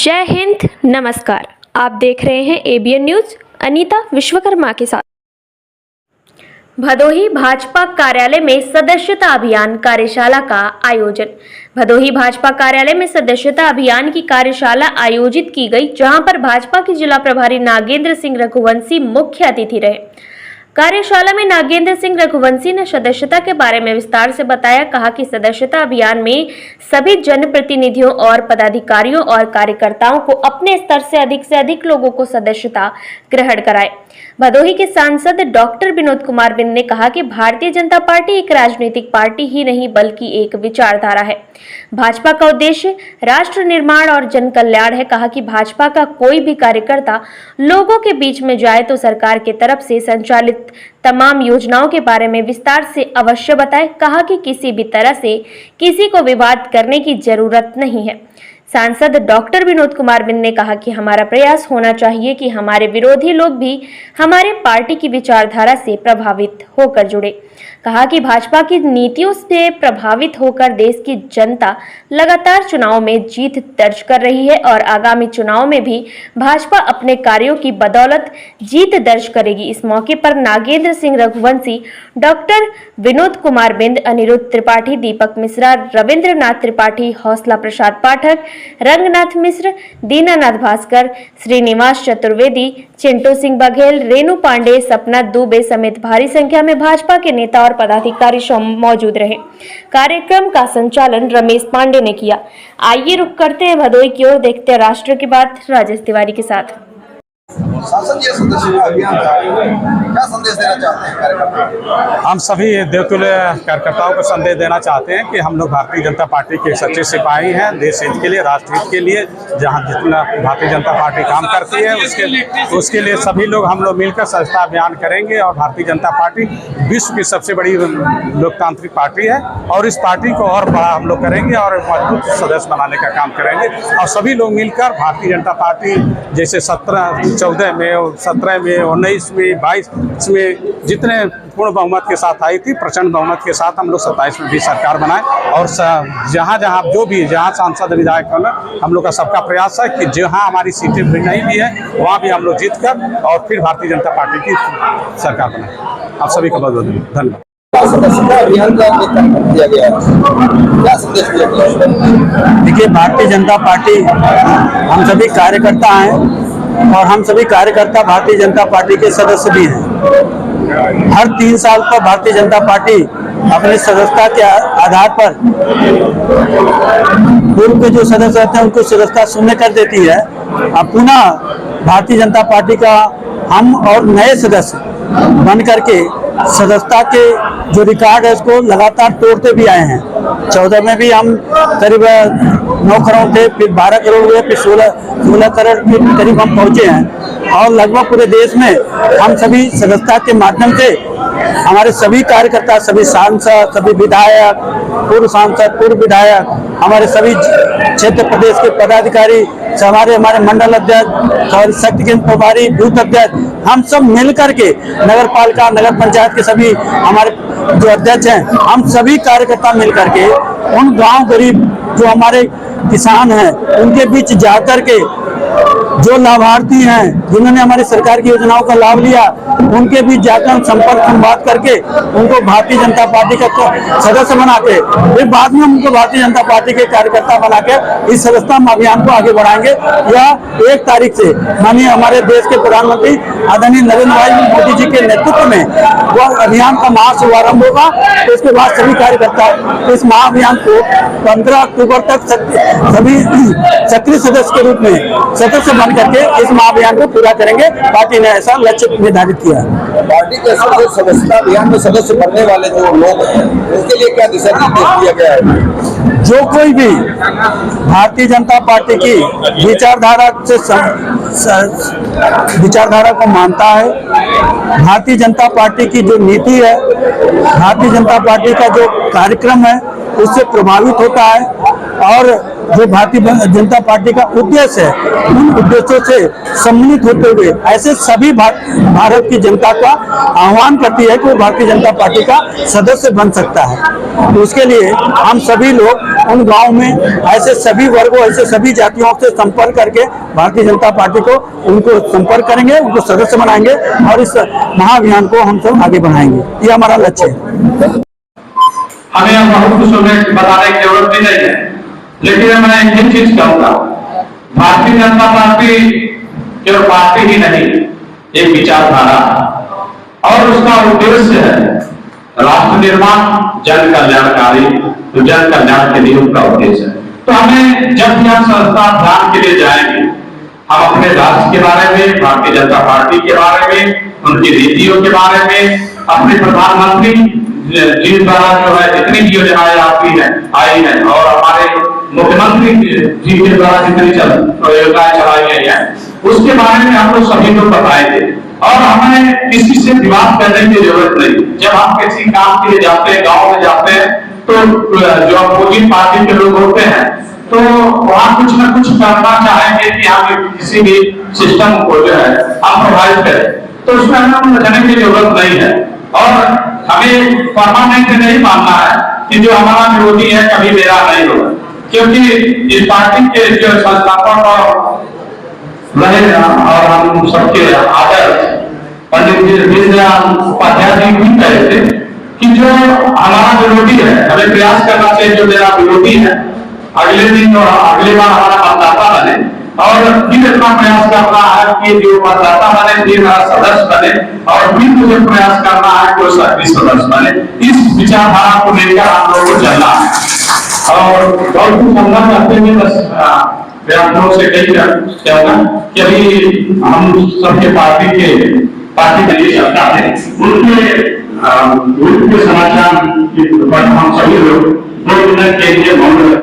जय हिंद, नमस्कार। आप देख रहे हैं एबीएन न्यूज। अनीता विश्वकर्मा के साथ। भदोही भाजपा कार्यालय में सदस्यता अभियान कार्यशाला का आयोजन। भदोही भाजपा कार्यालय में सदस्यता अभियान की कार्यशाला आयोजित की गई, जहां पर भाजपा के जिला प्रभारी नागेंद्र सिंह रघुवंशी मुख्य अतिथि रहे। कार्यशाला में नागेंद्र सिंह रघुवंशी ने सदस्यता के बारे में विस्तार से बताया। कहा कि सदस्यता अभियान में सभी जनप्रतिनिधियों और पदाधिकारियों और कार्यकर्ताओं को अपने स्तर से अधिक लोगों को सदस्यता ग्रहण कराए। भदोही के सांसद डॉक्टर विनोद कुमार बिंद ने कहा कि भारतीय जनता पार्टी एक राजनीतिक पार्टी ही नहीं बल्कि एक विचारधारा है। भाजपा का उद्देश्य राष्ट्र निर्माण और जन कल्याण है। कहा कि भाजपा का कोई भी कार्यकर्ता लोगों के बीच में जाए तो सरकार की तरफ से संचालित तमाम योजनाओं के बारे में विस्तार से अवश्य बताए। कहा कि किसी भी तरह से किसी को विवाद करने की जरूरत नहीं है। सांसद डॉक्टर विनोद कुमार बिंद ने कहा कि हमारा प्रयास होना चाहिए कि हमारे विरोधी लोग भी हमारे पार्टी की विचारधारा से प्रभावित होकर जुड़े। कहा कि भाजपा की नीतियों से प्रभावित होकर देश की जनता लगातार चुनाव में जीत दर्ज कर रही है और आगामी चुनाव में भी भाजपा अपने कार्यों की बदौलत जीत दर्ज करेगी। इस मौके पर नागेंद्र सिंह रघुवंशी, डॉक्टर विनोद कुमार बिंद, अनिरुद्ध त्रिपाठी, दीपक मिश्रा, रविंद्रनाथ त्रिपाठी, हौसला प्रसाद पाठक, रंगनाथ मिश्र, दीनानाथ भास्कर, श्रीनिवास चतुर्वेदी, चिंटू सिंह बघेल, रेणु पांडे, सपना दुबे समेत भारी संख्या में भाजपा के नेता और पदाधिकारी मौजूद रहे। कार्यक्रम का संचालन रमेश पांडे ने किया। आइए रुक करते हैं भदोही की ओर, देखते हैं राष्ट्र की बात राजेश तिवारी के साथ। सांसद जी, सदस्यता अभियान का क्या संदेश देना चाहते हैं कार्यकर्ता? हम सभी देवतुल्य कार्यकर्ताओं को संदेश देना चाहते हैं कि हम लोग भारतीय जनता पार्टी के सच्चे सिपाही हैं। देश हित के लिए, राष्ट्र हित के लिए जहां जितना भारतीय जनता पार्टी काम करती है उसके लिए सभी लोग हम लोग मिलकर सदस्यता अभियान करेंगे। और भारतीय जनता पार्टी विश्व की सबसे बड़ी लोकतांत्रिक पार्टी है और इस पार्टी को और बड़ा हम लोग करेंगे और मजबूत सदस्य बनाने का काम करेंगे। और सभी लोग मिलकर भारतीय जनता पार्टी जैसे 14 में, 17 में, 19 में, 22 में जितने पूर्ण बहुमत के साथ आई थी, प्रचंड बहुमत के साथ हम लोग 27 में भी सरकार बनाए। और जहाँ सांसद विधायक होना हम लोग का सबका प्रयास है कि जहाँ हमारी सीटें भी नहीं भी है वहाँ भी हम लोग जीत कर और फिर भारतीय जनता पार्टी की सरकार बनाए। आप सभी का बहुत बहुत धन्यवाद। सदस्यता अभियान का दिया गया, क्या संदेश दिया गया? देखिए, भारतीय जनता पार्टी हम सभी कार्यकर्ता हैं और हम सभी कार्यकर्ता भारतीय जनता पार्टी के सदस्य भी हैं। हर 3 साल पर भारतीय जनता पार्टी अपने सदस्यता के आधार पर पूर्व के जो सदस्य रहते हैं उनको सदस्यता शून्य कर देती है। अब पुनः भारतीय जनता पार्टी का हम और नए सदस्य बन करके सदस्यता के जो रिकॉर्ड है उसको लगातार तोड़ते भी आए हैं। 14 में भी हम करीब 9 करोड़ थे, फिर 12 करोड़ हुए, फिर 16 करोड़ के करीब हम पहुंचे हैं। और लगभग पूरे देश में हम सभी सदस्यता के माध्यम से हमारे सभी कार्यकर्ता, सभी सांसद, सभी विधायक, पूर्व सांसद, पूर्व विधायक, हमारे सभी क्षेत्र प्रदेश के पदाधिकारी, हमारे मंडल अध्यक्ष और शक्ति केंद्र प्रभारी, बूथ अध्यक्ष, हम सब मिल करके नगर पालिका, नगर पंचायत के सभी हमारे जो अध्यक्ष हैं, हम सभी कार्यकर्ता मिल करके उन गांव गरीब जो हमारे किसान हैं उनके बीच जाकर के जो लाभार्थी हैं जिन्होंने हमारी सरकार की योजनाओं का लाभ लिया उनके बीच जाकर संवाद करके उनको भारतीय जनता पार्टी का सदस्य बना के फिर बाद में उनको भारतीय जनता पार्टी के कार्यकर्ता बना के इस सदस्यता अभियान को आगे बढ़ाएंगे। यह 1 तारीख से माननीय हमारे देश के प्रधानमंत्री आदरणीय नरेंद्र भाई मोदी जी के नेतृत्व में वह अभियान का महाशुभारंभ होगा। तो इसके बाद सभी कार्यकर्ता इस महाअभियान को 15 अक्टूबर तक सभी सक्रिय सदस्य के रूप में सदस्य बन करके इस महाअभियान को पूरा करेंगे। पार्टी ने ऐसा लक्ष्य निर्धारित किया है। पार्टी के सदस्यता अभियान में सदस्य बनने वाले जो लोग हैं उनके लिए क्या दिशा निर्देश दिया गया है? जो कोई भी भारतीय जनता पार्टी की विचारधारा को मानता है, भारतीय जनता पार्टी की जो नीति है, भारतीय जनता पार्टी का जो कार्यक्रम है उससे प्रभावित होता है और जो भारतीय जनता पार्टी का उद्देश्य है, उन उद्देश्यों से सम्मिलित होते हुए ऐसे सभी भारत की जनता का आह्वान करती है कि वो भारतीय जनता पार्टी का सदस्य बन सकता है। तो उसके लिए हम सभी लोग उन गांव में ऐसे सभी वर्गों, ऐसे सभी जातियों से संपर्क करके भारतीय जनता पार्टी को उनको संपर्क करेंगे, उनको सदस्य बनाएंगे और इस महाअभियान को हम सब आगे बढ़ाएंगे। ये हमारा लक्ष्य है। हमें बहुत कुछ बताने की जरूरत भी नहीं है, लेकिन मैं एक चीज कहूंगा, भारतीय जनता पार्टी केवल पार्टी ही नहीं, एक विचारधारा और उसका उद्देश्य है राष्ट्र निर्माण, जन कल्याणकारी, तो जन कल्याण के लिए उनका उद्देश्य है। तो हमें जब भी हम संस्था अभियान के लिए जाएंगे, हम अपने राष्ट्र के बारे में, भारतीय जनता पार्टी के बारे में, उनकी नीतियों के बारे में, अपने प्रधानमंत्री जी द्वारा जो है जितनी भी योजनाएं आई है और हमारे मुख्यमंत्री जी के द्वारा जितनी योजनाएं चलाई गई है, उसके बारे में हम लोग सभी को बताएंगे। और हमें किसी से विवाद करने की जरूरत नहीं। जब हम किसी काम के लिए जाते हैं, गाँव में जाते हैं, तो जो अपोजिट पार्टी के लोग होते हैं तो वहाँ कुछ न कुछ करना चाहेंगे कि हम किसी भी सिस्टम को जो है हम प्रभावित करें, तो उसमें हमें उलझने की जरूरत नहीं है। और हमें परमानेंट नहीं मानना है कि जो हमारा विरोधी है कभी मेरा नहीं होगा, क्योंकि इस पार्टी के जो संस्थापक रहे और हम सबके आदर्श पंडित दीनदयाल उपाध्याय जी भी कहे थे कि जो हमारा विरोधी है हमें प्रयास करना चाहिए, जो मेरा विरोधी है अगले दिन और अगले बार हमारा मतदाता बने, और फिर इतना प्रयास करना है कि जो मतदाता बने फिर मेरा सदस्य बने, और फिर मुझे प्रयास करना है कि वो सदस्य बने। इस विचारधारा को लेकर हम लोगों को चलना है और बहुत कुछ समझना चाहते हैं। बस मैं आप लोगों से कही कहूँगा कि अभी हम सबके पार्टी के लिए चर्चा है, उनके समाचार हम सभी लोग 2 मिनट के लिए मौन